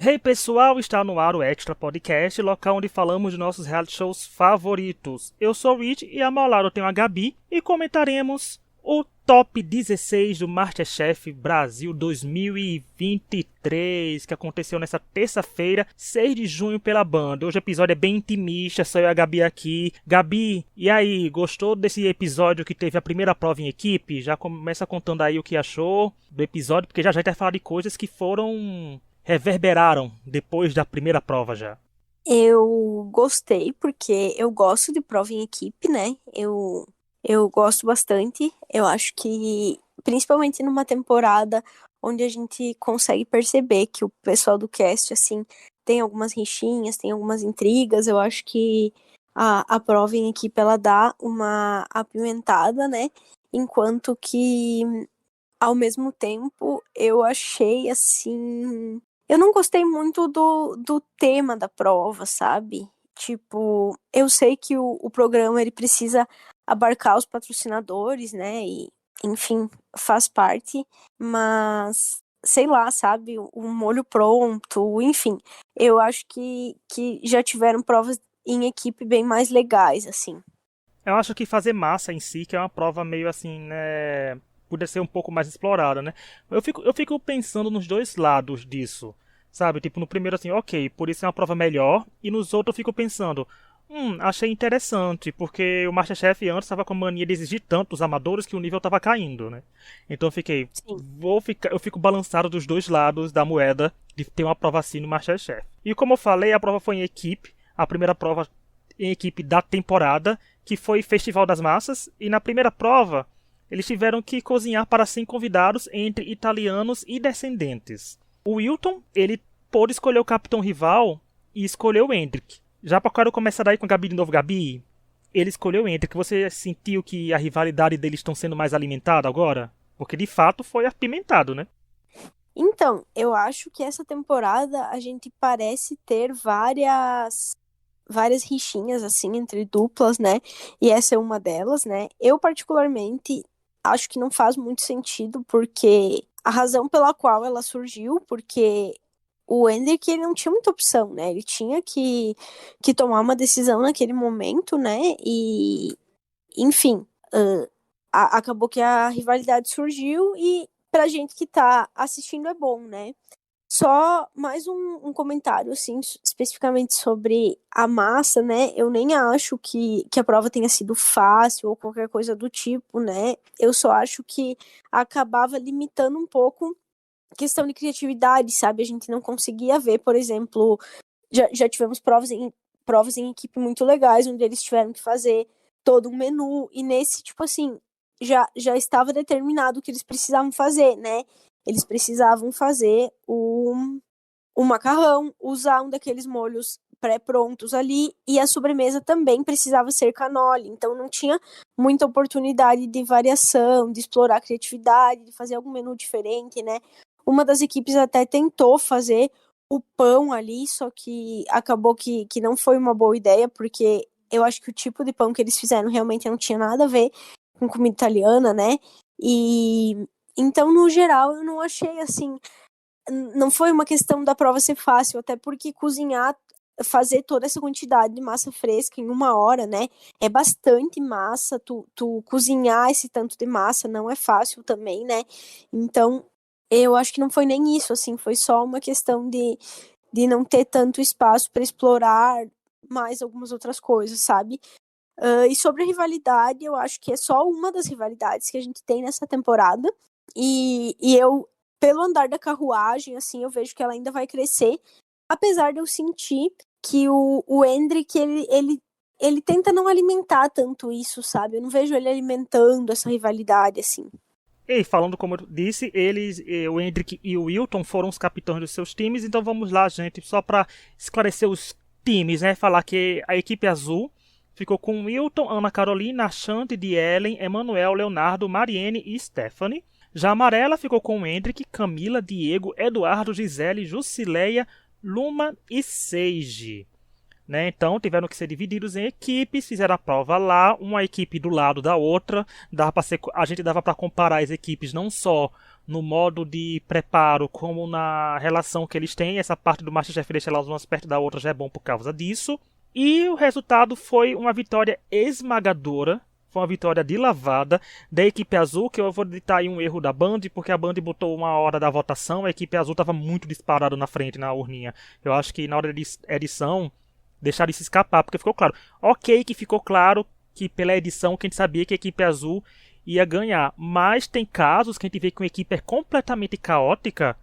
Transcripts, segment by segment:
Hey pessoal, está no ar o Extra Podcast, local onde falamos de nossos reality shows favoritos. Eu sou o Rich e ao meu lado eu tenho a Gabi e comentaremos o Top 16 do MasterChef Brasil 2023, que aconteceu nessa terça-feira, 6 de junho pela Band. Hoje o episódio é bem intimista, só eu e a Gabi aqui. Gabi, e aí, gostou desse episódio que teve a primeira prova em equipe? Já começa contando aí o que achou do episódio, porque já a gente vai falar de coisas que reverberaram depois da primeira prova já. Eu gostei porque eu gosto de prova em equipe, né? Eu gosto bastante. Eu acho que, principalmente numa temporada onde a gente consegue perceber que o pessoal do cast, assim, tem algumas rixinhas, tem algumas intrigas, eu acho que a prova em equipe, ela dá uma apimentada, né? Enquanto que, ao mesmo tempo, eu achei, assim, eu não gostei muito do tema da prova, sabe? Tipo, eu sei que o programa ele precisa abarcar os patrocinadores, né? E, enfim, faz parte, mas sei lá, sabe? O molho pronto, enfim. Eu acho que já tiveram provas em equipe bem mais legais, assim. Eu acho que fazer massa em si, que é uma prova meio assim, né? Podia ser um pouco mais explorada, né? Eu fico pensando nos dois lados disso, sabe? Tipo, no primeiro assim, ok, por isso é uma prova melhor, e nos outros eu fico pensando, achei interessante, porque o MasterChef antes estava com a mania de exigir tanto dos amadores que o nível estava caindo, né? Então eu fiquei, Sim. eu fico balançado dos dois lados da moeda de ter uma prova assim no MasterChef. E como eu falei, a prova foi em equipe, a primeira prova em equipe da temporada, que foi Festival das Massas, e na primeira prova eles tiveram que cozinhar para 100 convidados entre italianos e descendentes. O Wilton, ele pôde escolher o capitão rival e escolheu o Hendrik. Já para quero começar daí com a Gabi de novo, Gabi. Ele escolheu o Hendrik. Você sentiu que a rivalidade deles estão sendo mais alimentada agora? Porque de fato foi apimentado, né? Então, eu acho que essa temporada a gente parece ter várias rixinhas assim entre duplas, né? E essa é uma delas, né? Eu particularmente acho que não faz muito sentido porque a razão pela qual ela surgiu, porque o Hendrick ele não tinha muita opção, né? Ele tinha que tomar uma decisão naquele momento, né? E enfim, acabou que a rivalidade surgiu e pra gente que tá assistindo é bom, né? Só mais um comentário, assim, especificamente sobre a massa, né? Eu nem acho que a prova tenha sido fácil ou qualquer coisa do tipo, né? Eu só acho que acabava limitando um pouco a questão de criatividade, sabe? A gente não conseguia ver, por exemplo, já tivemos provas em equipe muito legais, onde eles tiveram que fazer todo um menu, e nesse, tipo assim, já estava determinado o que eles precisavam fazer, né? Eles precisavam fazer o macarrão, usar um daqueles molhos pré-prontos ali, e a sobremesa também precisava ser canole, então não tinha muita oportunidade de variação, de explorar a criatividade, de fazer algum menu diferente, né? Uma das equipes até tentou fazer o pão ali, só que acabou que não foi uma boa ideia, porque eu acho que o tipo de pão que eles fizeram realmente não tinha nada a ver com comida italiana, né? E então, no geral, eu não achei assim, não foi uma questão da prova ser fácil, até porque cozinhar, fazer toda essa quantidade de massa fresca em uma hora, né? É bastante massa, tu cozinhar esse tanto de massa não é fácil também, né? Então, eu acho que não foi nem isso, assim, foi só uma questão de não ter tanto espaço para explorar mais algumas outras coisas, sabe? E sobre a rivalidade, eu acho que é só uma das rivalidades que a gente tem nessa temporada. E eu, pelo andar da carruagem, assim, eu vejo que ela ainda vai crescer. Apesar de eu sentir que o Hendrick, ele tenta não alimentar tanto isso, sabe? Eu não vejo ele alimentando essa rivalidade, assim. E falando como eu disse, o Hendrick e o Wilton foram os capitães dos seus times, então vamos lá, gente, só para esclarecer os times, né? Falar que a equipe azul ficou com Wilton, Ana Carolina, Ashanti, de Ellen, Emanuel, Leonardo, Mariene e Stephanie. Já a amarela ficou com Hendrick, Camila, Diego, Eduardo, Gisele, Jusileia, Luma e Seiji. Né? Então tiveram que ser divididos em equipes, fizeram a prova lá, uma equipe do lado da outra, a gente dava para comparar as equipes não só no modo de preparo, como na relação que eles têm. Essa parte do MasterChef deixa elas umas perto da outra já é bom por causa disso. E o resultado foi uma vitória esmagadora. Foi uma vitória de lavada da equipe azul, que eu vou editar aí um erro da Band, porque a Band botou uma hora da votação, a equipe azul estava muito disparada na frente, na urninha. Eu acho que na hora de edição, deixaram isso escapar, porque ficou claro. Ok que ficou claro que pela edição que a gente sabia que a equipe azul ia ganhar. Mas tem casos que a gente vê que uma equipe é completamente caótica,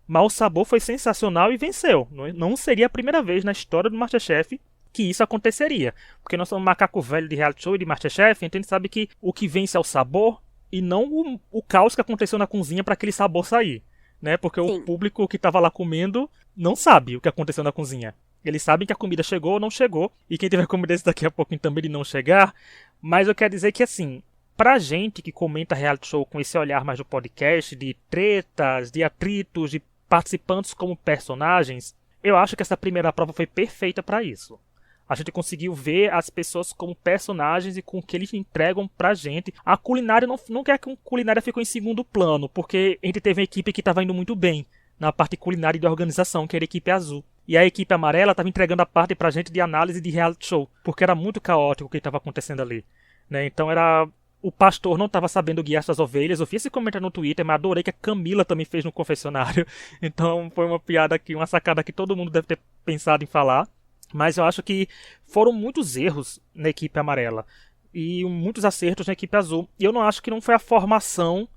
mas o sabor foi sensacional e venceu. Não seria a primeira vez na história do MasterChef que isso aconteceria. Porque nós somos macaco velho de reality show e de MasterChef, então a gente sabe que o que vence é o sabor e não o caos que aconteceu na cozinha para aquele sabor sair. Né? Porque Sim. o público que estava lá comendo não sabe o que aconteceu na cozinha. Eles sabem que a comida chegou ou não chegou. E quem tiver comida daqui a pouco também de não chegar. Mas eu quero dizer que assim, pra gente que comenta reality show com esse olhar mais do podcast, de tretas, de atritos, de participantes como personagens, eu acho que essa primeira prova foi perfeita para isso. A gente conseguiu ver as pessoas como personagens e com o que eles entregam pra gente. A culinária não quer que a culinária ficou em segundo plano, porque a gente teve uma equipe que estava indo muito bem na parte culinária e de organização, que era a equipe azul. E a equipe amarela estava entregando a parte pra gente de análise de reality show, porque era muito caótico o que estava acontecendo ali. Né? Então era... O pastor não estava sabendo guiar suas ovelhas. Eu fiz esse comentário no Twitter, mas adorei que a Camila também fez no confessionário. Então foi uma piada aqui, uma sacada que todo mundo deve ter pensado em falar. Mas eu acho que foram muitos erros na equipe amarela e muitos acertos na equipe azul. E eu não acho que não foi a formação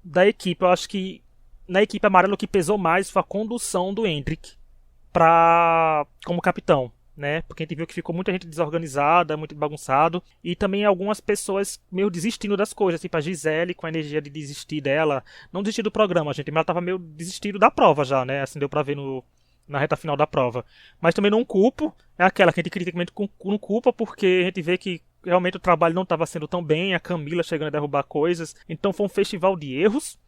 da equipe. Eu acho que na equipe amarela o que pesou mais foi a condução do Hendrik como capitão. Né? Porque a gente viu que ficou muita gente desorganizada, muito bagunçado. E também algumas pessoas meio desistindo das coisas. Tipo a Gisele com a energia de desistir dela. Não desistir do programa, gente. Mas ela tava meio desistindo da prova já, né? Assim, deu pra ver na reta final da prova. Mas também não culpo, é aquela que a gente criticamente não culpa, porque a gente vê que realmente o trabalho não estava sendo tão bem, a Camila chegando a derrubar coisas, então foi um festival de erros,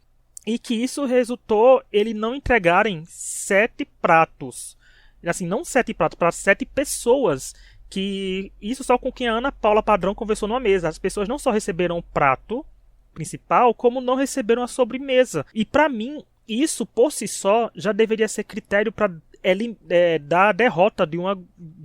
e que isso resultou ele não entregarem 7 pratos. Assim, não 7 pratos, para 7 pessoas, que isso só com quem a Ana Paula Padrão conversou numa mesa. As pessoas não só receberam o prato principal, como não receberam a sobremesa. E para mim, isso por si só já deveria ser critério para dar a derrota de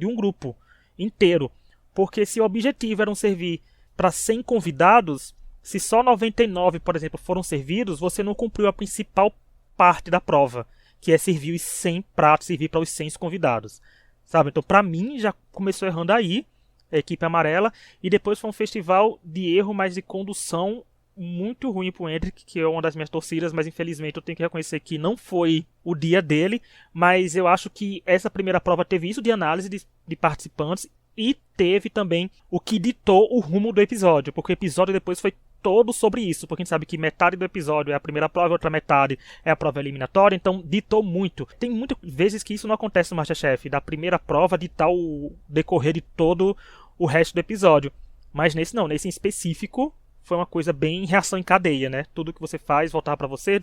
um grupo inteiro. Porque se o objetivo era servir para 100 convidados, se só 99, por exemplo, foram servidos, você não cumpriu a principal parte da prova, que é servir os 100 pratos, servir para os 100 convidados. Sabe? Então, para mim, já começou errando aí, a equipe amarela, e depois foi um festival de erro, mas de condução muito ruim pro Hendrik, que é uma das minhas torcidas, mas infelizmente eu tenho que reconhecer que não foi o dia dele, mas eu acho que essa primeira prova teve isso de análise de participantes e teve também o que ditou o rumo do episódio, porque o episódio depois foi todo sobre isso, porque a gente sabe que metade do episódio é a primeira prova e a outra metade é a prova eliminatória, então ditou muito. Tem muitas vezes que isso não acontece no MasterChef, da primeira prova ditar o decorrer de todo o resto do episódio, mas nesse não, nesse em específico foi uma coisa bem reação em cadeia, né? Tudo que você faz voltava pra você,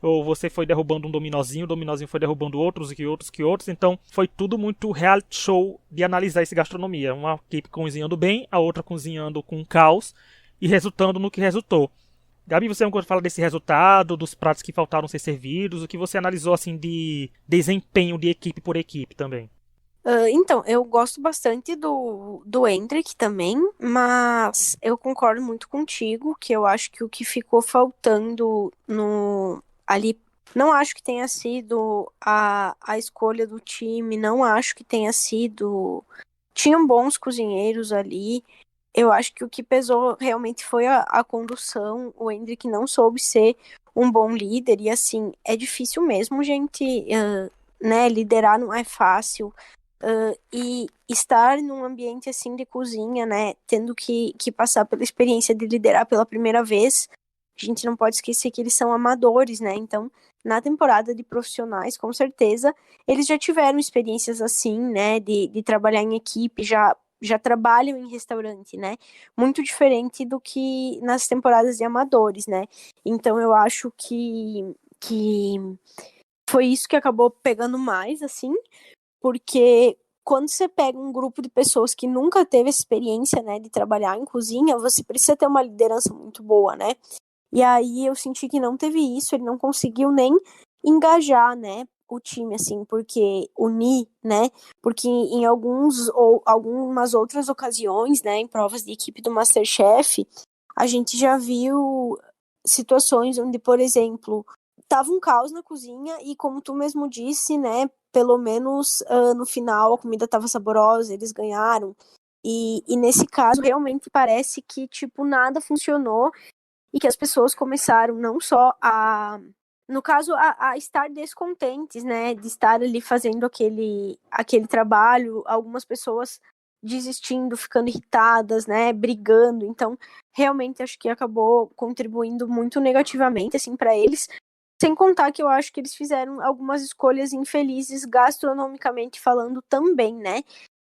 ou você foi derrubando um dominozinho, o dominozinho foi derrubando outros, então foi tudo muito reality show de analisar essa gastronomia. Uma equipe cozinhando bem, a outra cozinhando com caos e resultando no que resultou. Gabi, você fala desse resultado, dos pratos que faltaram ser servidos, o que você analisou assim de desempenho de equipe por equipe também? Então, eu gosto bastante do Hendrik também, mas eu concordo muito contigo, que eu acho que o que ficou faltando ali, não acho que tenha sido a escolha do time, não acho que tenha sido... Tinham bons cozinheiros ali, eu acho que o que pesou realmente foi a condução, o Hendrik não soube ser um bom líder, e assim, é difícil mesmo, gente, né, liderar não é fácil. E estar num ambiente assim de cozinha, né, tendo que passar pela experiência de liderar pela primeira vez, a gente não pode esquecer que eles são amadores, né, então na temporada de profissionais, com certeza, eles já tiveram experiências assim, né, de trabalhar em equipe, já trabalham em restaurante, né, muito diferente do que nas temporadas de amadores, né, então eu acho que foi isso que acabou pegando mais, assim, porque quando você pega um grupo de pessoas que nunca teve essa experiência, né, de trabalhar em cozinha, você precisa ter uma liderança muito boa, né? E aí eu senti que não teve isso, ele não conseguiu nem engajar, né, o time, assim, porque unir, né, porque em algumas outras ocasiões, né, em provas de equipe do MasterChef, a gente já viu situações onde, por exemplo, tava um caos na cozinha e, como tu mesmo disse, né, pelo menos no final a comida tava saborosa, eles ganharam. E nesse caso, realmente parece que, tipo, nada funcionou e que as pessoas começaram não só no caso, a estar descontentes, né, de estar ali fazendo aquele trabalho, algumas pessoas desistindo, ficando irritadas, né, brigando. Então, realmente acho que acabou contribuindo muito negativamente, assim, para eles. Sem contar que eu acho que eles fizeram algumas escolhas infelizes gastronomicamente falando também, né?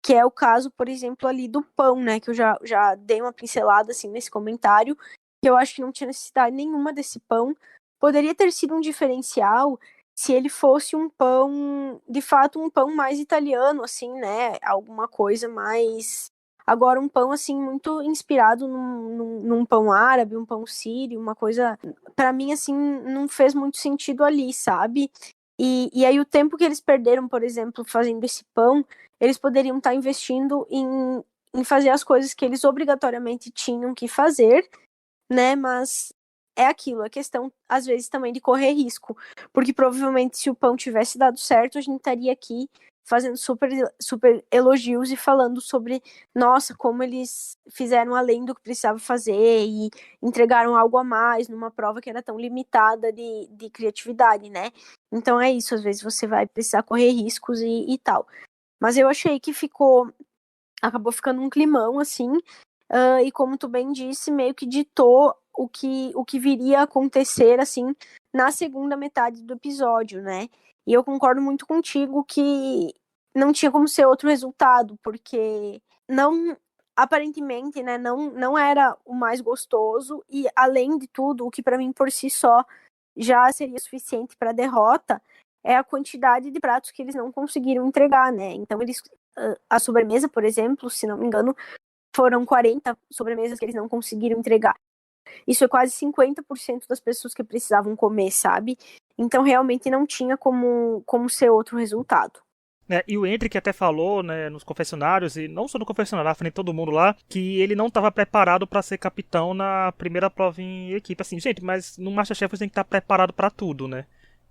Que é o caso, por exemplo, ali do pão, né? Que eu já dei uma pincelada, assim, nesse comentário, que eu acho que não tinha necessidade nenhuma desse pão. Poderia ter sido um diferencial se ele fosse um pão, de fato, um pão mais italiano, assim, né? Alguma coisa mais. Agora, um pão, assim, muito inspirado num pão árabe, um pão sírio, uma coisa. Pra mim, assim, não fez muito sentido ali, sabe? E aí, o tempo que eles perderam, por exemplo, fazendo esse pão, eles poderiam estar investindo em fazer as coisas que eles obrigatoriamente tinham que fazer, né? Mas é aquilo, a questão, às vezes, também de correr risco. Porque provavelmente, se o pão tivesse dado certo, a gente estaria aqui fazendo super, super elogios e falando sobre, nossa, como eles fizeram além do que precisava fazer e entregaram algo a mais numa prova que era tão limitada de criatividade, né? Então é isso, às vezes você vai precisar correr riscos e tal. Mas eu achei que acabou ficando um climão, assim, e como tu bem disse, meio que ditou o que viria a acontecer, assim, na segunda metade do episódio, né? E eu concordo muito contigo que não tinha como ser outro resultado, porque não, aparentemente, né, não era o mais gostoso, e além de tudo, o que para mim por si só já seria suficiente para a derrota é a quantidade de pratos que eles não conseguiram entregar, né? Então eles a sobremesa, por exemplo, se não me engano, foram 40 sobremesas que eles não conseguiram entregar. Isso é quase 50% das pessoas que precisavam comer, sabe? Então realmente não tinha como ser outro resultado. Né, e o Hendrick até falou, né, nos confessionários, e não só no confessionário, na frente de todo mundo lá, que ele não estava preparado para ser capitão na primeira prova em equipe. Assim, gente, mas no MasterChef você tem que estar preparado para tudo, né?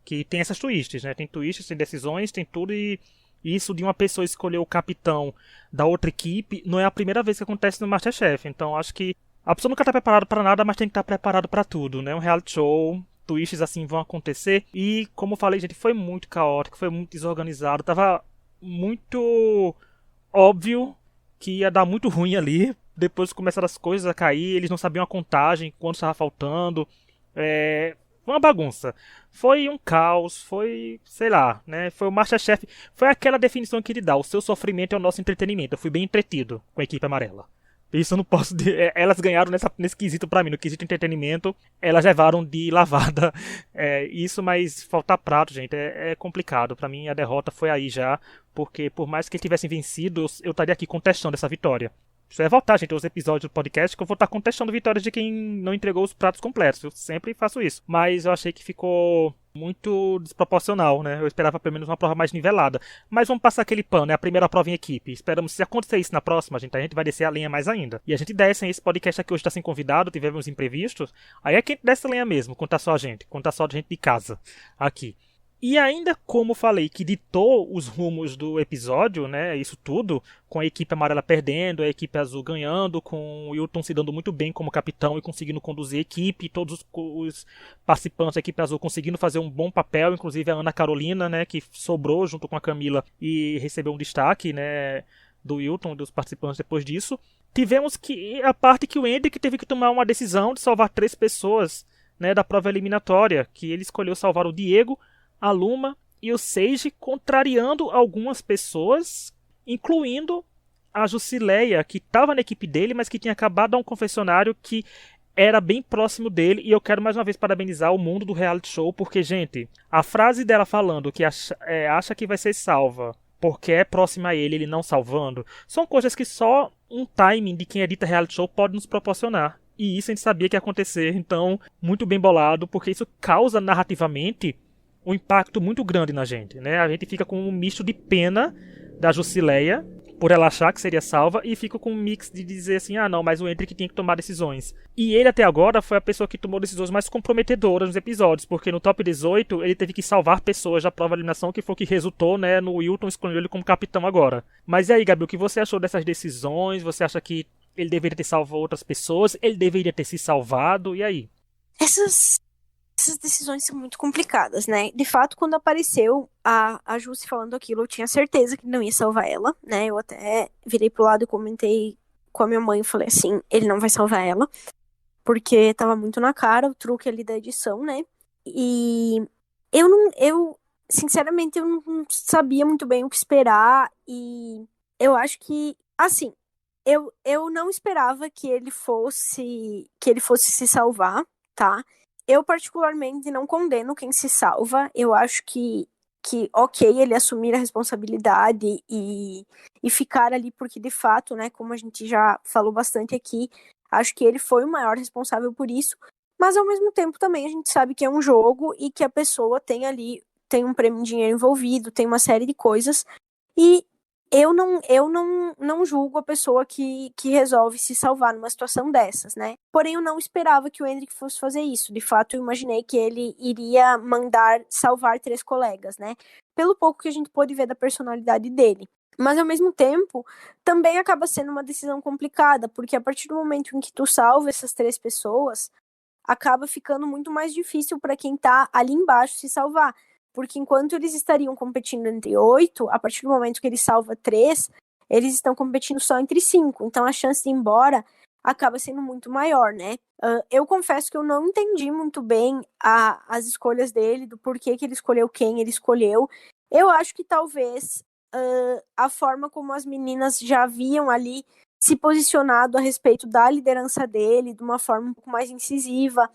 Que tem essas twists, né? Tem twists, tem decisões, tem tudo, e isso de uma pessoa escolher o capitão da outra equipe não é a primeira vez que acontece no MasterChef. Então acho que a pessoa nunca está preparada para nada, mas tem que estar preparado para tudo, né? Um reality show, twists assim vão acontecer. E, como eu falei, gente, foi muito caótico, foi muito desorganizado. Tava muito óbvio que ia dar muito ruim ali. Depois começaram as coisas a cair, eles não sabiam a contagem, quanto estava faltando. Foi uma bagunça. Foi um caos, foi, sei lá, né? Foi o MasterChef. Foi aquela definição que ele dá: o seu sofrimento é o nosso entretenimento. Eu fui bem entretido com a equipe amarela. Isso eu não posso. Elas ganharam nesse quesito pra mim, no quesito entretenimento. Elas levaram de lavada isso, mas faltar prato, gente, é complicado. Pra mim a derrota foi aí já. Porque por mais que eles tivessem vencido, eu estaria aqui contestando essa vitória. Isso é voltar, gente, aos episódios do podcast que eu vou estar contestando vitórias de quem não entregou os pratos completos. Eu sempre faço isso. Mas eu achei que ficou muito desproporcional, né? Eu esperava pelo menos uma prova mais nivelada. Mas vamos passar aquele pano, né? A primeira prova em equipe. Esperamos, se acontecer isso na próxima, a gente vai descer a lenha mais ainda. E a gente desce, esse podcast aqui hoje está sem convidado, tivemos imprevistos. Aí é quem desce a lenha mesmo, contar só a gente. Contar só a gente de casa, aqui. E ainda como falei que ditou os rumos do episódio, né, isso tudo, com a equipe amarela perdendo, a equipe azul ganhando, com o Wilton se dando muito bem como capitão e conseguindo conduzir a equipe, todos os participantes da equipe azul conseguindo fazer um bom papel, inclusive a Ana Carolina, né, que sobrou junto com a Camila e recebeu um destaque, né, do Wilton e dos participantes depois disso. Tivemos que a parte que o Hendrick teve que tomar uma decisão de salvar 3 pessoas, né, da prova eliminatória, que ele escolheu salvar o Diego, a Luma e o Seiji, contrariando algumas pessoas, incluindo a Jusileia, que estava na equipe dele, mas que tinha acabado de dar um confessionário que era bem próximo dele. E eu quero mais uma vez parabenizar o mundo do reality show, porque, gente, a frase dela falando que acha que vai ser salva porque é próxima a ele não salvando, são coisas que só um timing de quem edita reality show pode nos proporcionar. e isso a gente sabia que ia acontecer, então, muito bem bolado, porque isso causa narrativamente um impacto muito grande na gente, né? A gente fica com um misto de pena da Jusileia, por ela achar que seria salva, e fica com um mix de dizer assim, ah não, mas o Hendrik tinha que tomar decisões. E ele até agora foi a pessoa que tomou decisões mais comprometedoras nos episódios, porque no top 18 ele teve que salvar pessoas da prova de eliminação, que foi o que resultou, né, no Wilton escolhendo ele como capitão agora. Mas e aí, Gabi, o que você achou dessas decisões? Você acha que ele deveria ter salvo outras pessoas? Ele deveria ter se salvado? E aí? Essas decisões são muito complicadas, né? De fato, quando apareceu a Jussi falando aquilo, eu tinha certeza que não ia salvar ela, né? Eu até virei pro lado e comentei com a minha mãe e falei assim, ele não vai salvar ela, porque tava muito na cara o truque ali da edição, né? E sinceramente, eu não sabia muito bem o que esperar, e eu acho que, assim, eu não esperava que ele fosse se salvar, tá? Eu, particularmente, não condeno quem se salva. Eu acho que ok, ele assumir a responsabilidade e ficar ali, porque, de fato, né, como a gente já falou bastante aqui, acho que ele foi o maior responsável por isso. Mas, ao mesmo tempo, também a gente sabe que é um jogo e que a pessoa tem um prêmio em dinheiro envolvido, tem uma série de coisas. E eu não julgo a pessoa que resolve se salvar numa situação dessas, né? Porém, eu não esperava que o Hendrik fosse fazer isso. De fato, eu imaginei que ele iria mandar salvar 3 colegas, né? Pelo pouco que a gente pôde ver da personalidade dele. Mas, ao mesmo tempo, também acaba sendo uma decisão complicada, porque a partir do momento em que tu salva essas 3 pessoas, acaba ficando muito mais difícil para quem tá ali embaixo se salvar. Porque enquanto eles estariam competindo entre 8, a partir do momento que ele salva 3, eles estão competindo só entre 5. Então a chance de ir embora acaba sendo muito maior, né? Eu confesso que eu não entendi muito bem as escolhas dele, do porquê que ele escolheu quem ele escolheu. Eu acho que talvez a forma como as meninas já haviam ali se posicionado a respeito da liderança dele, de uma forma um pouco mais incisiva,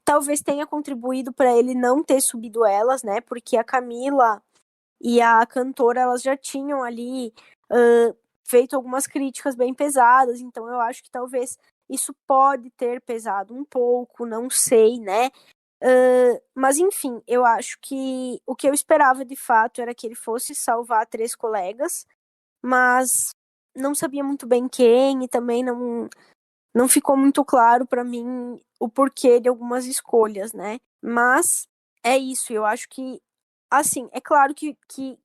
talvez tenha contribuído para ele não ter subido elas, né? Porque a Camila e a cantora, elas já tinham ali feito algumas críticas bem pesadas, então eu acho que talvez isso pode ter pesado um pouco, não sei, né? Mas enfim, eu acho que o que eu esperava de fato era que ele fosse salvar 3 colegas, mas não sabia muito bem quem, e também não ficou muito claro para mim o porquê de algumas escolhas, né? Mas é isso, eu acho que, assim, é claro que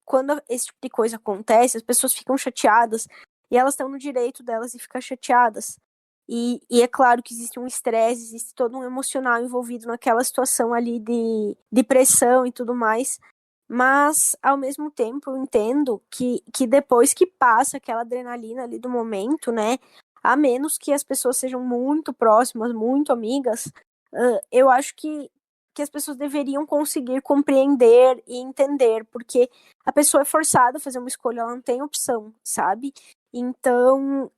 quando esse tipo de coisa acontece, as pessoas ficam chateadas e elas estão no direito delas de ficar chateadas. E é claro que existe um estresse, existe todo um emocional envolvido naquela situação ali de pressão e tudo mais. Mas, ao mesmo tempo, eu entendo que depois que passa aquela adrenalina ali do momento, né? A menos que as pessoas sejam muito próximas, muito amigas, eu acho que as pessoas deveriam conseguir compreender e entender, porque a pessoa é forçada a fazer uma escolha, ela não tem opção, sabe? Então,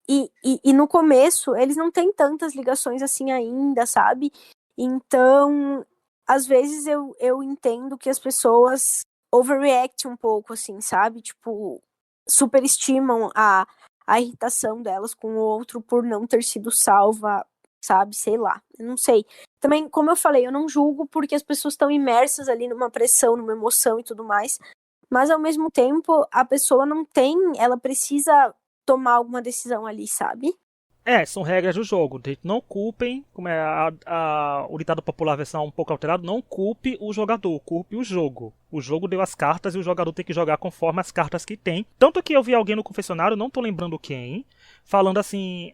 e no começo, eles não têm tantas ligações assim ainda, sabe? Então, às vezes eu entendo que as pessoas overreact um pouco, assim, sabe? Tipo, superestimam a irritação delas com o outro por não ter sido salva, sabe? Sei lá, eu não sei. Também, como eu falei, eu não julgo porque as pessoas estão imersas ali numa pressão, numa emoção e tudo mais, mas ao mesmo tempo, a pessoa não tem, ela precisa tomar alguma decisão ali, sabe? São regras do jogo. Não culpem, como é o ditado popular versão um pouco alterado, não culpe o jogador, culpe o jogo. O jogo deu as cartas e o jogador tem que jogar conforme as cartas que tem. Tanto que eu vi alguém no confessionário, não tô lembrando quem, falando assim,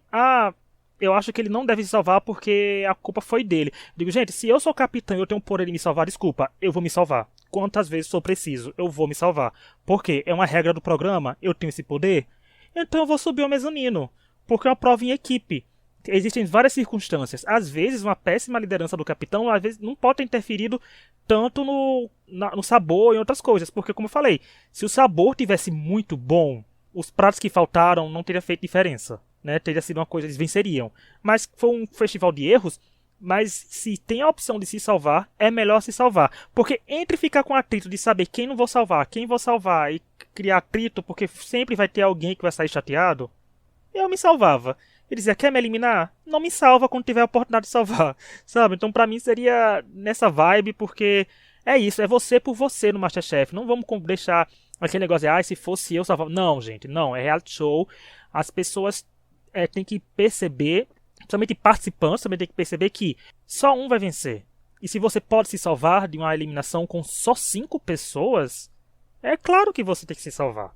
eu acho que ele não deve se salvar porque a culpa foi dele. Digo, gente, se eu sou capitão e eu tenho o poder de me salvar, desculpa, eu vou me salvar. Quantas vezes for preciso, eu vou me salvar. Porque é uma regra do programa, eu tenho esse poder, então eu vou subir ao mezanino. Porque é uma prova em equipe. Existem várias circunstâncias. Às vezes, uma péssima liderança do capitão, às vezes, não pode ter interferido tanto no sabor e em outras coisas. Porque, como eu falei, se o sabor tivesse muito bom, os pratos que faltaram não teria feito diferença. Né? Teria sido uma coisa, eles venceriam. Mas foi um festival de erros. Mas se tem a opção de se salvar, é melhor se salvar. Porque entre ficar com atrito de saber quem não vou salvar, quem vou salvar, e criar atrito, porque sempre vai ter alguém que vai sair chateado, eu me salvava. e dizia, quer me eliminar? Não me salva quando tiver a oportunidade de salvar, sabe? Então pra mim seria nessa vibe, porque é isso, é você por você no MasterChef. Não vamos deixar aquele negócio de, se fosse eu salvar. Não, gente, não, é reality show. As pessoas têm que perceber, principalmente participantes, também tem que perceber que só um vai vencer. E se você pode se salvar de uma eliminação com só 5 pessoas, é claro que você tem que se salvar,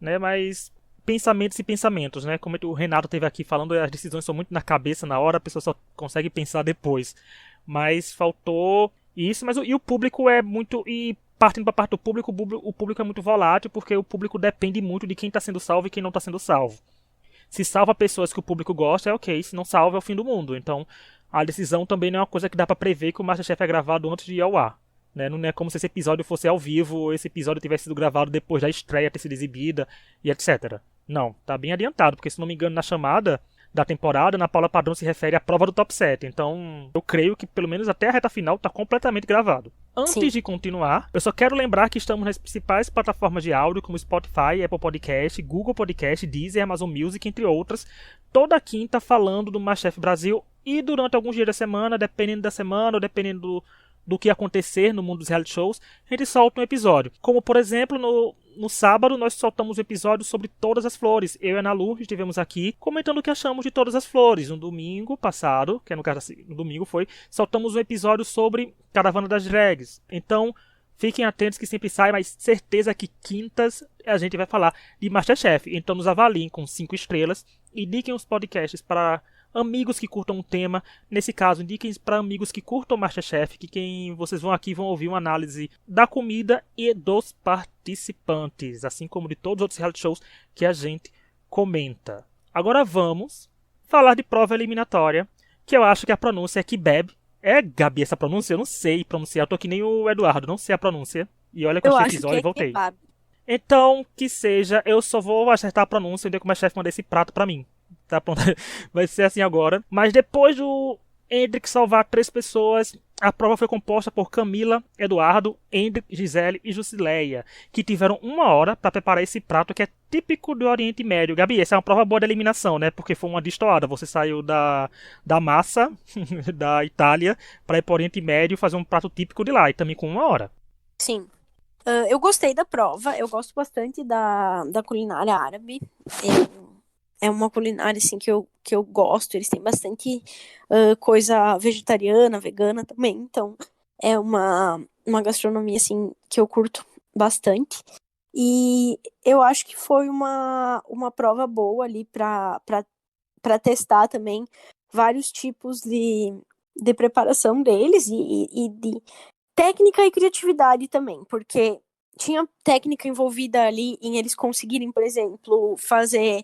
né? Mas pensamentos e pensamentos, né? Como o Renato teve aqui falando, as decisões são muito na cabeça na hora, a pessoa só consegue pensar depois. Mas faltou isso, mas e o público é muito... E partindo para a parte do público, o público é muito volátil, porque o público depende muito de quem está sendo salvo e quem não está sendo salvo. Se salva pessoas que o público gosta, é ok. Se não salva, é o fim do mundo. Então, a decisão também não é uma coisa que dá pra prever que o MasterChef é gravado antes de ir ao ar. Né? Não é como se esse episódio fosse ao vivo ou esse episódio tivesse sido gravado depois da estreia ter sido exibida e etc. Não, tá bem adiantado, porque se não me engano, na chamada da temporada, Ana Paula Padrão se refere à prova do top 7. Então, eu creio que pelo menos até a reta final tá completamente gravado. Antes Sim. de continuar, eu só quero lembrar que estamos nas principais plataformas de áudio, como Spotify, Apple Podcast, Google Podcast, Deezer, Amazon Music, entre outras, toda quinta falando do MasterChef Brasil e durante alguns dias da semana, dependendo da semana ou dependendo do que acontecer no mundo dos reality shows, a gente solta um episódio. Como, por exemplo, no sábado nós soltamos um episódio sobre Todas as Flores. Eu e a Ana Lu estivemos aqui comentando o que achamos de Todas as Flores. No domingo passado, que no caso assim, no domingo soltamos um episódio sobre Caravana das Drags. Então, fiquem atentos que sempre sai, mas certeza que quintas a gente vai falar de MasterChef. Então nos avaliem com 5 estrelas, indiquem os podcasts para amigos que curtam o tema. Nesse caso, indiquem para amigos que curtam MasterChef, que vocês vão aqui vão ouvir uma análise da comida e dos participantes, assim como de todos os outros reality shows que a gente comenta. Agora vamos falar de prova eliminatória, que eu acho que a pronúncia é Kebab. É, Gabi, essa pronúncia? Eu não sei pronunciar. Eu tô que nem o Eduardo, não sei a pronúncia. E olha que eu assisti o episódio e voltei. Kebab. Então, que seja, eu só vou acertar a pronúncia e ver como a chefe manda esse prato pra mim. Tá pronto? Vai ser assim agora. Mas depois do Hendrik salvar 3 pessoas, a prova foi composta por Camila, Eduardo, Hendrik, Gisele e Jusileia, que tiveram 1 hora para preparar esse prato que é típico do Oriente Médio. Gabi, essa é uma prova boa de eliminação, né? Porque foi uma destoada. Você saiu da massa da Itália para ir para o Oriente Médio fazer um prato típico de lá, e também com 1 hora. Sim. Eu gostei da prova, eu gosto bastante da culinária árabe. É uma culinária assim, que eu gosto, eles têm bastante coisa vegetariana, vegana também, então é uma gastronomia assim, que eu curto bastante. E eu acho que foi uma prova boa ali para testar também vários tipos de preparação deles e de técnica e criatividade também, porque tinha técnica envolvida ali em eles conseguirem, por exemplo, fazer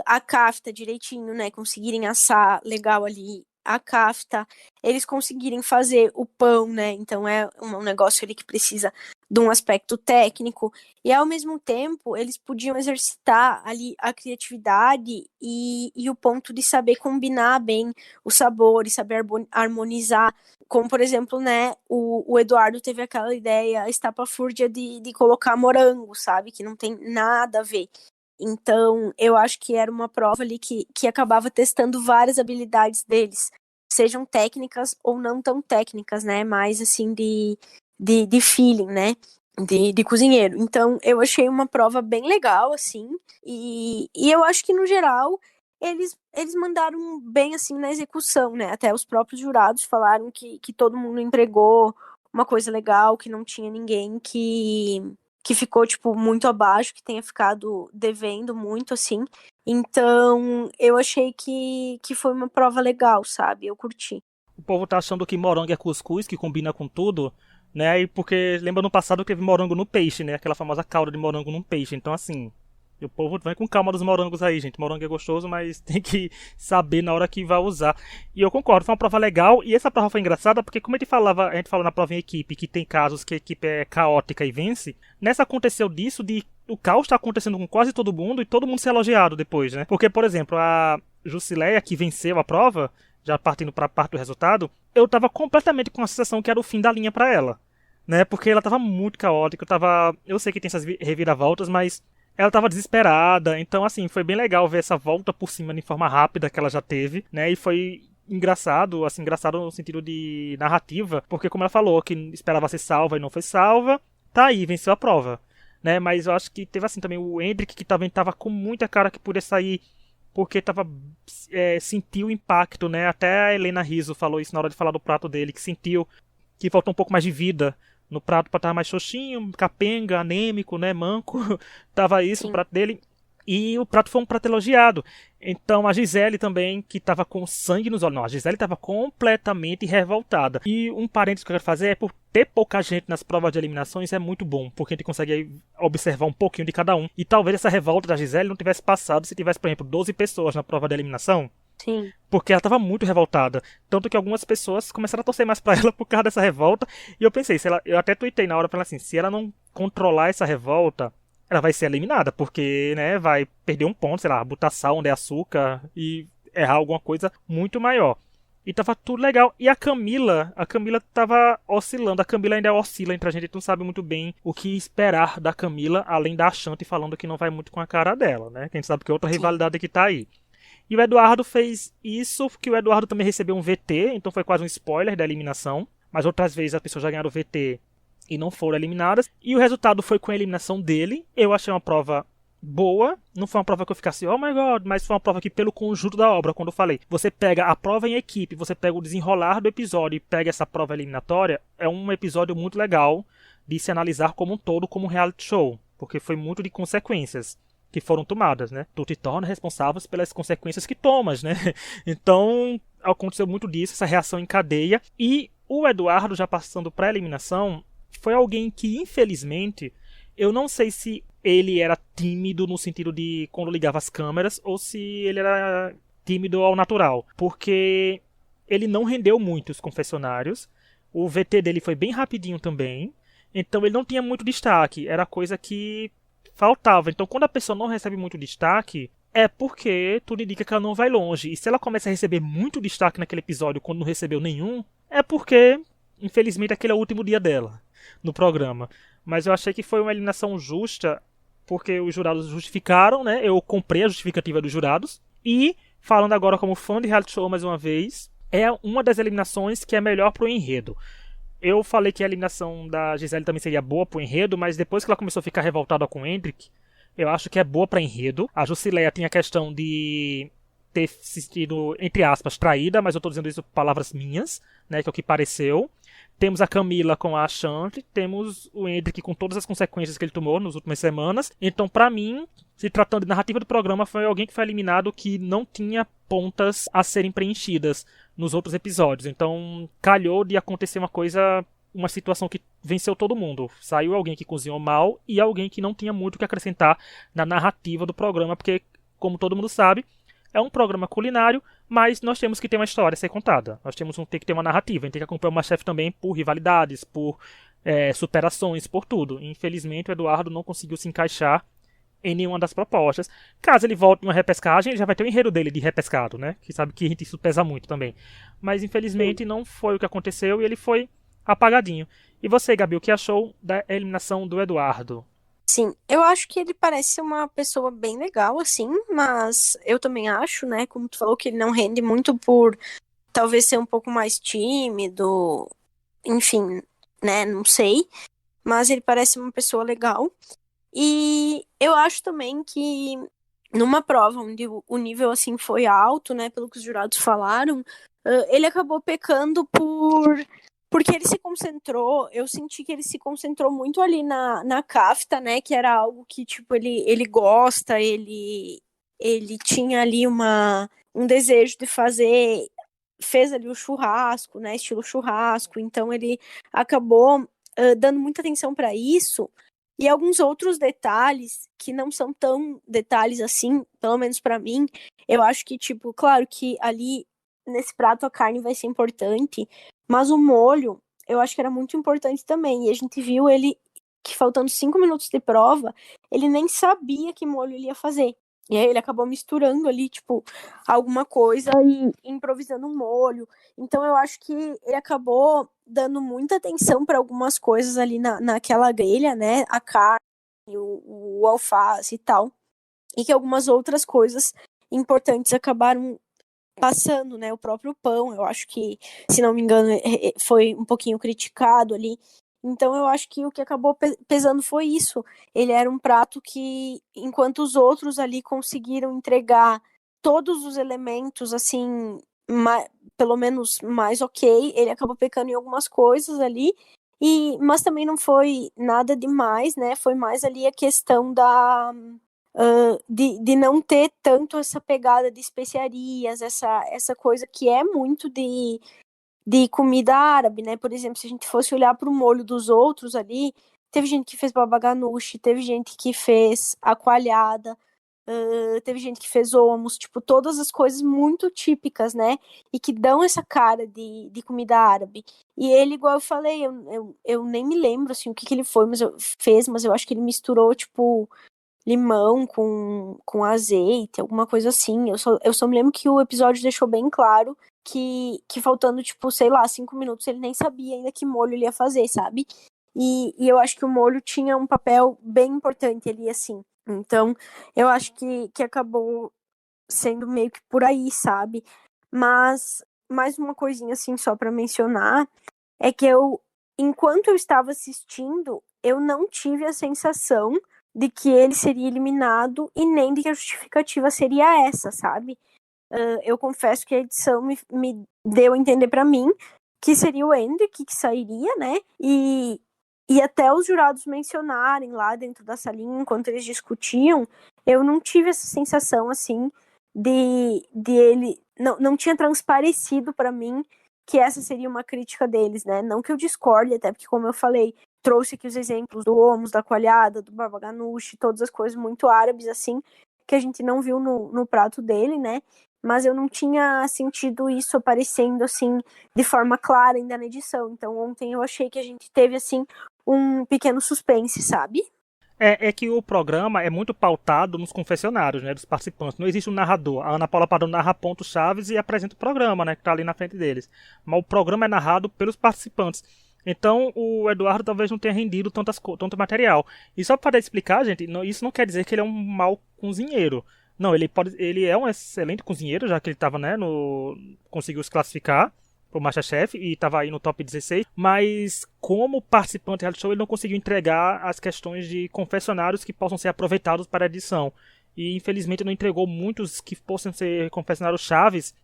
a kafta direitinho, né? Conseguirem assar legal ali a kafta, eles conseguirem fazer o pão, né? Então é um negócio ali que precisa de um aspecto técnico, e ao mesmo tempo eles podiam exercitar ali a criatividade e o ponto de saber combinar bem os sabores, saber harmonizar. Como, por exemplo, né, o Eduardo teve aquela ideia estapafúrdia de colocar morango, sabe? Que não tem nada a ver. Então, eu acho que era uma prova ali que acabava testando várias habilidades deles, sejam técnicas ou não tão técnicas, né? Mais, assim, de feeling, né? De cozinheiro. Então, eu achei uma prova bem legal, assim, e eu acho que, no geral, eles mandaram bem, assim, na execução, né? Até os próprios jurados falaram que todo mundo entregou uma coisa legal, que não tinha ninguém que ficou, tipo, muito abaixo, que tenha ficado devendo muito, assim. Então, eu achei que foi uma prova legal, sabe? Eu curti. O povo tá achando que morango é cuscuz, que combina com tudo, né? E porque lembra no passado que teve morango no peixe, né? Aquela famosa calda de morango no peixe. Então, assim, o povo vai com calma dos morangos aí, gente. Morango é gostoso, mas tem que saber na hora que vai usar. E eu concordo, foi uma prova legal. E essa prova foi engraçada porque, como a gente falou na prova em equipe, que tem casos que a equipe é caótica e vence, nessa aconteceu disso de o caos tá acontecendo com quase todo mundo e todo mundo ser elogiado depois, né? Porque, por exemplo, a Jusileia, que venceu a prova, já partindo para a parte do resultado, eu tava completamente com a sensação que era o fim da linha para ela, né? Porque ela tava muito caótica, eu sei que tem essas reviravoltas, mas ela tava desesperada, então assim, foi bem legal ver essa volta por cima de forma rápida que ela já teve, né? E foi engraçado, assim, engraçado no sentido de narrativa, porque como ela falou que esperava ser salva e não foi salva, tá aí, venceu a prova, né? Mas eu acho que teve assim também o Hendrick que também tava com muita cara que podia sair porque tava sentiu o impacto, né? Até a Helena Rizzo falou isso na hora de falar do prato dele, que sentiu que faltou um pouco mais de vida no prato para estar mais xoxinho, capenga, anêmico, né, manco. Tava isso o Sim. prato dele. E o prato foi um prato elogiado. Então a Gisele também, que tava com sangue nos olhos. Não, a Gisele tava completamente revoltada. E um parênteses que eu quero fazer é por ter pouca gente nas provas de eliminações é muito bom, porque a gente consegue aí observar um pouquinho de cada um. E talvez essa revolta da Gisele não tivesse passado se tivesse, por exemplo, 12 pessoas na prova de eliminação. Sim. Porque ela estava muito revoltada. Tanto que algumas pessoas começaram a torcer mais pra ela por causa dessa revolta. E eu pensei, se ela, eu até tuitei na hora pra ela assim, se ela não controlar essa revolta, ela vai ser eliminada. Porque, né, vai perder um ponto, sei lá, botar sal onde é açúcar e errar alguma coisa muito maior. E tava tudo legal. E a Camila tava oscilando. A Camila ainda oscila entre a gente não sabe muito bem o que esperar da Camila, além da Ashanti falando que não vai muito com a cara dela, né? Que a gente sabe que é outra Sim. rivalidade que tá aí. E o Eduardo fez isso, porque o Eduardo também recebeu um VT, então foi quase um spoiler da eliminação. Mas outras vezes as pessoas já ganharam o VT e não foram eliminadas. E o resultado foi com a eliminação dele. Eu achei uma prova boa. Não foi uma prova que eu ficasse, oh my god, mas foi uma prova que, pelo conjunto da obra, quando eu falei, você pega a prova em equipe, você pega o desenrolar do episódio e pega essa prova eliminatória, é um episódio muito legal de se analisar como um todo, como um reality show. Porque foi muito de consequências que foram tomadas, né? Tu te torna responsável pelas consequências que tomas, né? Então, aconteceu muito disso, essa reação em cadeia. E o Eduardo, já passando para a eliminação, foi alguém que, infelizmente, eu não sei se ele era tímido no sentido de quando ligava as câmeras ou se ele era tímido ao natural, porque ele não rendeu muito os confessionários. O VT dele foi bem rapidinho também, então ele não tinha muito destaque, era coisa que faltava. Então, quando a pessoa não recebe muito destaque, é porque tudo indica que ela não vai longe. E se ela começa a receber muito destaque naquele episódio quando não recebeu nenhum, é porque, infelizmente, aquele é o último dia dela no programa. Mas eu achei que foi uma eliminação justa, porque os jurados justificaram, né? Eu comprei a justificativa dos jurados. E, falando agora como fã de reality show mais uma vez, é uma das eliminações que é melhor pro enredo. Eu falei que a eliminação da Gisele também seria boa pro enredo, mas depois que ela começou a ficar revoltada com o Hendrick, eu acho que é boa pra enredo. A Jusileia tinha a questão de ter se sentido, entre aspas, traída, mas eu tô dizendo isso por palavras minhas, né, que é o que pareceu. Temos a Camila com a Ashanti, temos o Hendrick com todas as consequências que ele tomou nas últimas semanas. Então, pra mim, se tratando de narrativa do programa, foi alguém que foi eliminado que não tinha pontas a serem preenchidas nos outros episódios. Então, calhou de acontecer uma coisa, uma situação que venceu todo mundo. Saiu alguém que cozinhou mal e alguém que não tinha muito o que acrescentar na narrativa do programa, porque, como todo mundo sabe, é um programa culinário, mas nós temos que ter uma história a ser contada. Nós temos que ter uma narrativa. A gente tem que acompanhar o Masterchef também por rivalidades, por superações, por tudo. Infelizmente, o Eduardo não conseguiu se encaixar em nenhuma das propostas. Caso ele volte em uma repescagem, ele já vai ter o enredo dele de repescado, né? Que sabe que isso pesa muito também. Mas infelizmente não foi o que aconteceu e ele foi apagadinho. E você, Gabi, o que achou da eliminação do Eduardo? Sim, eu acho que ele parece ser uma pessoa bem legal, assim, mas eu também acho, né, como tu falou, que ele não rende muito por talvez ser um pouco mais tímido, enfim, né, não sei, mas ele parece uma pessoa legal. E eu acho também que numa prova onde o nível, assim, foi alto, né, pelo que os jurados falaram, ele acabou pecando porque ele se concentrou, eu senti que ele se concentrou muito ali na kafta, né, que era algo que, tipo, ele gosta, ele tinha ali um desejo de fazer, fez ali o churrasco, né, estilo churrasco, então ele acabou dando muita atenção para isso, e alguns outros detalhes que não são tão detalhes assim, pelo menos para mim, eu acho que, tipo, claro que ali nesse prato a carne vai ser importante, mas o molho, eu acho que era muito importante também. E a gente viu ele que faltando 5 minutos de prova, ele nem sabia que molho ele ia fazer. E aí ele acabou misturando ali, tipo, alguma coisa e improvisando um molho. Então eu acho que ele acabou dando muita atenção para algumas coisas ali naquela grelha, né? A carne, o alface e tal. E que algumas outras coisas importantes acabaram passando, né? O próprio pão, eu acho que, se não me engano, foi um pouquinho criticado ali. Então eu acho que o que acabou pesando foi isso. Ele era um prato que, enquanto os outros ali conseguiram entregar todos os elementos, assim, pelo menos mais ok, ele acabou pecando em algumas coisas ali. Mas também não foi nada demais, né? Foi mais ali a questão de não ter tanto essa pegada de especiarias, essa coisa que é muito de comida árabe, né? Por exemplo, se a gente fosse olhar para o molho dos outros ali, teve gente que fez baba ganoush, teve gente que fez a coalhada, teve gente que fez hummus, tipo, todas as coisas muito típicas, né? E que dão essa cara de comida árabe. E ele, igual eu falei, eu nem me lembro, assim, o que ele fez, mas eu acho que ele misturou, tipo, limão com azeite, alguma coisa assim. Eu só me lembro que o episódio deixou bem claro que faltando, tipo, sei lá, 5 minutos, ele nem sabia ainda que molho ele ia fazer, sabe? E eu acho que o molho tinha um papel bem importante ali, assim. Então, eu acho que acabou sendo meio que por aí, sabe? Mas, mais uma coisinha, assim, só pra mencionar, é que enquanto eu estava assistindo, eu não tive a sensação de que ele seria eliminado e nem de que a justificativa seria essa, sabe? Eu confesso que a edição me deu a entender pra mim que seria o Hendrik que sairia, né? E até os jurados mencionarem lá dentro da salinha, enquanto eles discutiam, eu não tive essa sensação, assim, de ele... Não tinha transparecido pra mim que essa seria uma crítica deles, né? Não que eu discorde, até porque, como eu falei, trouxe aqui os exemplos do hummus, da coalhada, do baba ganoush, todas as coisas muito árabes, assim, que a gente não viu no prato dele, né? Mas eu não tinha sentido isso aparecendo, assim, de forma clara ainda na edição. Então, ontem eu achei que a gente teve, assim, um pequeno suspense, sabe? É que o programa é muito pautado nos confessionários, né, dos participantes. Não existe um narrador. A Ana Paula Padrão narra pontos chaves e apresenta o programa, né, que está ali na frente deles. Mas o programa é narrado pelos participantes. Então o Eduardo talvez não tenha rendido tanto material. E só para explicar, gente, isso não quer dizer que ele é um mau cozinheiro. Não, ele é um excelente cozinheiro, já que ele estava, né, conseguiu se classificar pro MasterChef e estava aí no top 16, mas como participante do reality show ele não conseguiu entregar as questões de confessionários que possam ser aproveitados para a edição. E infelizmente não entregou muitos que possam ser confessionários chaves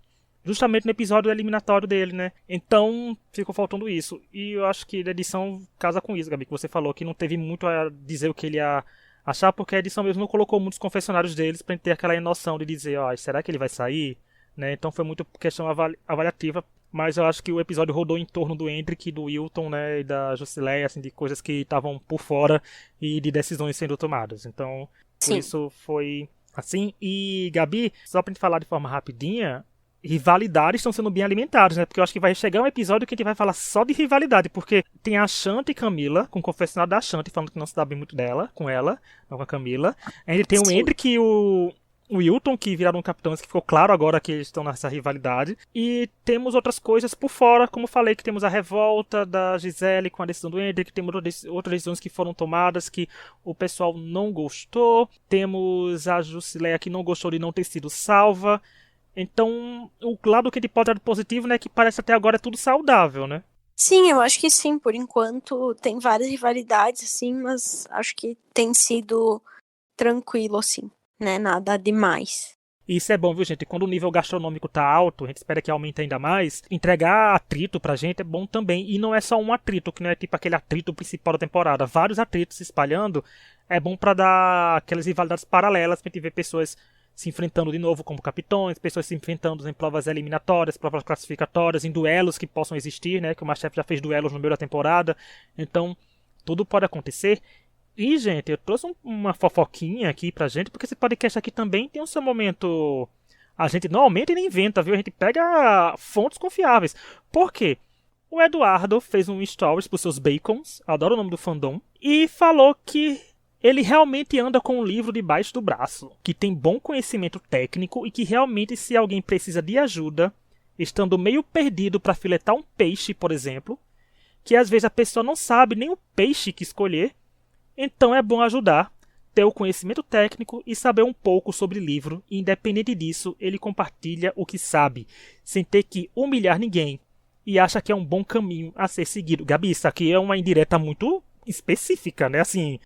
justamente no episódio eliminatório dele, né? Então ficou faltando isso. E eu acho que a edição casa com isso, Gabi, que você falou que não teve muito a dizer o que ele ia achar, porque a edição mesmo não colocou muitos confessionários deles para ter aquela noção de dizer, ó, será que ele vai sair? Né? Então foi muito questão avaliativa. Mas eu acho que o episódio rodou em torno do Hendrik, do Wilton, né, e da Jusileia, assim, de coisas que estavam por fora e de decisões sendo tomadas. Então, por isso foi assim. E, Gabi, só pra gente falar de forma rapidinha, rivalidades estão sendo bem alimentadas, né? Porque eu acho que vai chegar um episódio que a gente vai falar só de rivalidade, porque tem a Shanti e Camila, com o confessionário da Shanti, falando que não se dá bem muito com ela, não com a Camila. A gente tem o Hendrik e o Wilton, que viraram capitães, que ficou claro agora que eles estão nessa rivalidade. E temos outras coisas por fora, como falei, que temos a revolta da Gisele com a decisão do Hendrik, temos outras decisões que foram tomadas que o pessoal não gostou. Temos a Jusileia que não gostou de não ter sido salva. Então, o lado que a gente pode dar de positivo, né, é que parece até agora é tudo saudável, né? Sim, eu acho que sim. Por enquanto tem várias rivalidades, assim, mas acho que tem sido tranquilo, assim, né? Nada demais. Isso é bom, viu, gente? Quando o nível gastronômico tá alto, a gente espera que aumente ainda mais. Entregar atrito pra gente é bom também. E não é só um atrito, que não é tipo aquele atrito principal da temporada. Vários atritos se espalhando é bom pra dar aquelas rivalidades paralelas pra gente ver pessoas se enfrentando de novo como capitões, pessoas se enfrentando em provas eliminatórias, provas classificatórias, em duelos que possam existir, né? Que o MasterChef já fez duelos no meio da temporada. Então, tudo pode acontecer. E, gente, eu trouxe uma fofoquinha aqui pra gente, porque esse podcast aqui também tem o seu momento... A gente normalmente nem inventa, viu? A gente pega fontes confiáveis. Por quê? O Eduardo fez um stories pros seus bacons, adoro o nome do fandom, e falou que ele realmente anda com um livro debaixo do braço, que tem bom conhecimento técnico e que realmente, se alguém precisa de ajuda, estando meio perdido para filetar um peixe, por exemplo, que às vezes a pessoa não sabe nem o peixe que escolher, então é bom ajudar. ter o conhecimento técnico e saber um pouco sobre livro, e independente disso, ele compartilha o que sabe, sem ter que humilhar ninguém, e acha que é um bom caminho a ser seguido. Gabi, isso aqui é uma indireta muito específica, né? Assim,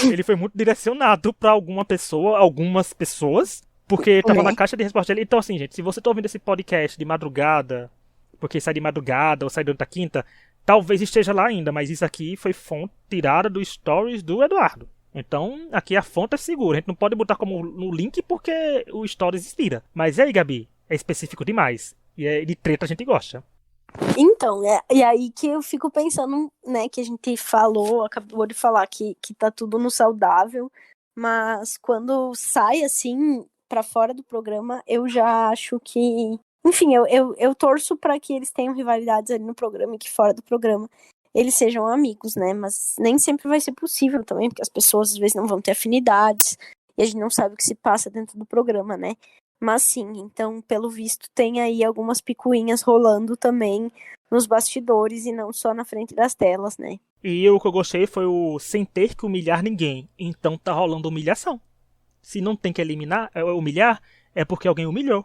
ele foi muito direcionado para algumas pessoas, porque estava na caixa de resposta dele. Então, assim, gente, se você está ouvindo esse podcast de madrugada, porque sai de madrugada ou sai durante a quinta, talvez esteja lá ainda, mas isso aqui foi fonte tirada do stories do Eduardo. Então, aqui a fonte é segura. A gente não pode botar como no link porque o stories inspira. Mas e aí, Gabi? É específico demais. E de treta a gente gosta. Então, e aí que eu fico pensando, né, que a gente acabou de falar que tá tudo no saudável, mas quando sai, assim, pra fora do programa, eu já acho que... Enfim, eu torço pra que eles tenham rivalidades ali no programa e que fora do programa eles sejam amigos, né, mas nem sempre vai ser possível também, porque as pessoas às vezes não vão ter afinidades e a gente não sabe o que se passa dentro do programa, né. Mas sim, então, pelo visto, tem aí algumas picuinhas rolando também nos bastidores e não só na frente das telas, né? E o que eu gostei foi o sem ter que humilhar ninguém. Então tá rolando humilhação. Se não tem que humilhar, é porque alguém humilhou.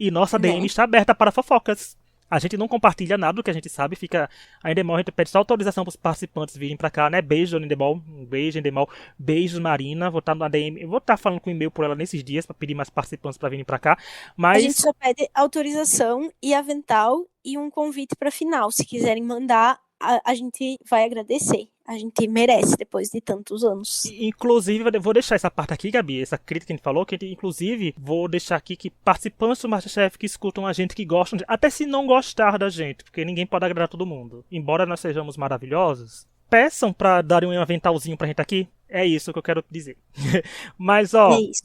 E nossa DM está aberta para fofocas. A gente não compartilha nada do que a gente sabe, fica... A Endemol, a gente pede só autorização para os participantes virem para cá, né? Beijo, Endemol. Um beijo, Endemol. Beijos, Marina. Vou estar na DM. Vou estar falando com e-mail por ela nesses dias para pedir mais participantes para virem para cá. Mas... A gente só pede autorização e avental e um convite para final. Se quiserem mandar, a gente vai agradecer. A gente merece depois de tantos anos. Inclusive, vou deixar essa parte aqui, Gabi, essa crítica que a gente falou, que inclusive vou deixar aqui que participantes do Masterchef que escutam a gente, que gostam, até se não gostar da gente, porque ninguém pode agradar todo mundo. Embora nós sejamos maravilhosos, peçam pra darem um aventalzinho pra gente aqui. É isso que eu quero dizer. Mas,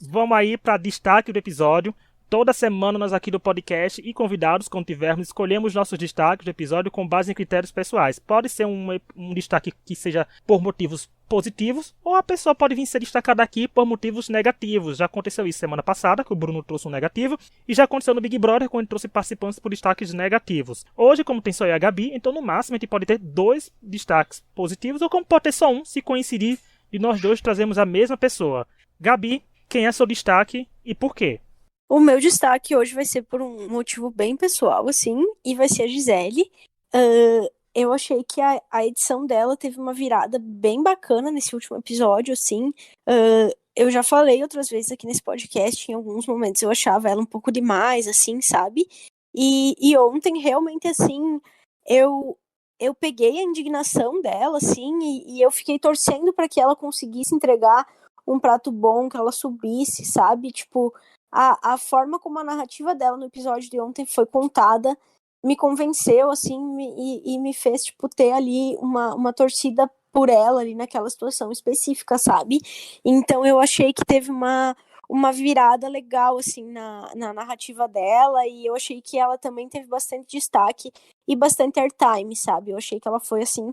vamos aí pra destaque do episódio. Toda semana nós aqui do podcast e convidados, quando tivermos, escolhemos nossos destaques do episódio com base em critérios pessoais. Pode ser um destaque que seja por motivos positivos, ou a pessoa pode vir ser destacada aqui por motivos negativos. Já aconteceu isso semana passada, que o Bruno trouxe um negativo, e já aconteceu no Big Brother, quando ele trouxe participantes por destaques negativos. Hoje, como tem só eu e a Gabi, então no máximo a gente pode ter 2 destaques positivos, ou como pode ter só um, se coincidir e nós dois trazemos a mesma pessoa. Gabi, quem é seu destaque e por quê? O meu destaque hoje vai ser por um motivo bem pessoal, assim, e vai ser a Gisele. Eu achei que a edição dela teve uma virada bem bacana nesse último episódio, assim. Eu já falei outras vezes aqui nesse podcast, em alguns momentos eu achava ela um pouco demais, assim, sabe? E ontem, realmente, assim, eu peguei a indignação dela, assim, e eu fiquei torcendo para que ela conseguisse entregar um prato bom, que ela subisse, sabe? Tipo... A forma como a narrativa dela no episódio de ontem foi contada me convenceu, assim, e me fez, tipo, ter ali uma torcida por ela ali naquela situação específica, sabe? Então eu achei que teve uma virada legal, assim, na narrativa dela, e eu achei que ela também teve bastante destaque e bastante airtime, sabe? Eu achei que ela foi, assim,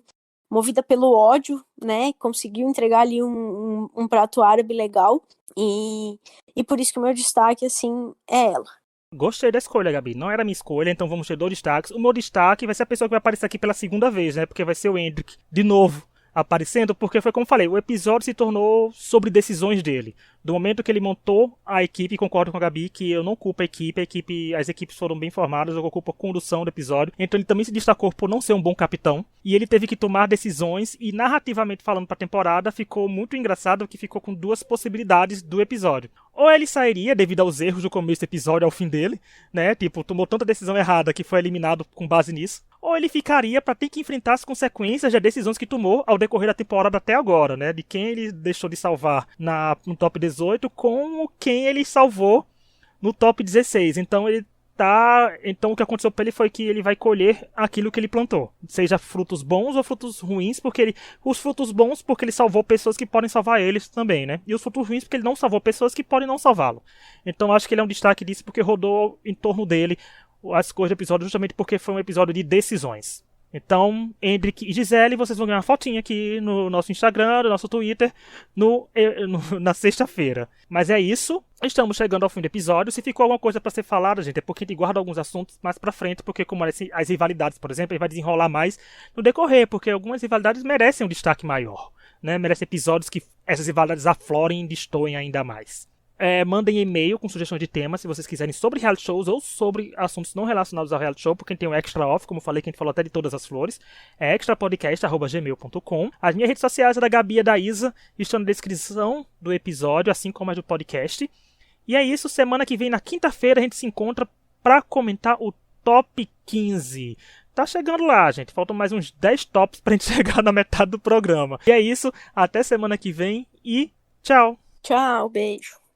movida pelo ódio, né? Conseguiu entregar ali um prato árabe legal. E por isso que o meu destaque, assim, é ela. Gostei da escolha, Gabi. Não era minha escolha, então vamos ter 2 destaques. O meu destaque vai ser a pessoa que vai aparecer aqui pela segunda vez, né? Porque vai ser o Hendrik, de novo, aparecendo, porque foi como eu falei, o episódio se tornou sobre decisões dele. Do momento que ele montou a equipe, concordo com a Gabi, que eu não culpo a equipe, as equipes foram bem formadas, eu culpo a condução do episódio. Então ele também se destacou por não ser um bom capitão, e ele teve que tomar decisões, e narrativamente falando pra temporada, ficou muito engraçado que ficou com 2 possibilidades do episódio. Ou ele sairia devido aos erros do começo do episódio ao fim dele, né? Tipo, tomou tanta decisão errada que foi eliminado com base nisso. Ou ele ficaria para ter que enfrentar as consequências das decisões que tomou ao decorrer da temporada até agora, né? De quem ele deixou de salvar no top 18 com quem ele salvou no top 16. Então o que aconteceu para ele foi que ele vai colher aquilo que ele plantou, seja frutos bons ou frutos ruins, porque os frutos bons porque ele salvou pessoas que podem salvar eles também, né? E os frutos ruins porque ele não salvou pessoas que podem não salvá-lo. Então acho que ele é um destaque disso porque rodou em torno dele as coisas do episódio justamente porque foi um episódio de decisões. Então, Hendrik e Gisele, vocês vão ganhar uma fotinha aqui no nosso Instagram, no nosso Twitter, na sexta-feira. Mas é isso. Estamos chegando ao fim do episódio. Se ficou alguma coisa para ser falada, gente, é porque a gente guarda alguns assuntos mais pra frente, porque como as rivalidades, por exemplo, ele vai desenrolar mais no decorrer, porque algumas rivalidades merecem um destaque maior. né? Merece episódios que essas rivalidades aflorem e destoem ainda mais. Mandem e-mail com sugestões de temas, se vocês quiserem, sobre reality shows ou sobre assuntos não relacionados ao reality show, porque tem um extra off, como eu falei, que a gente falou até de Todas as Flores. É extrapodcast@gmail.com. As minhas redes sociais, da Gabi e da Isa, estão na descrição do episódio, assim como as do podcast. E é isso, semana que vem, na quinta-feira, a gente se encontra para comentar o Top 15. Tá chegando lá, gente. Faltam mais uns 10 tops pra gente chegar na metade do programa. E é isso, até semana que vem e tchau! Tchau, beijo.